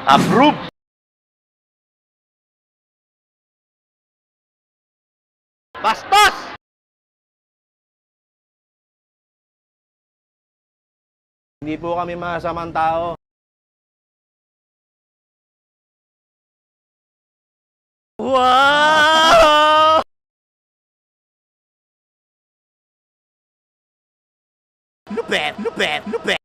Approve! Bastos! Hindi po kami masamang tao. Wow! Lupet! Lupet! Lupet!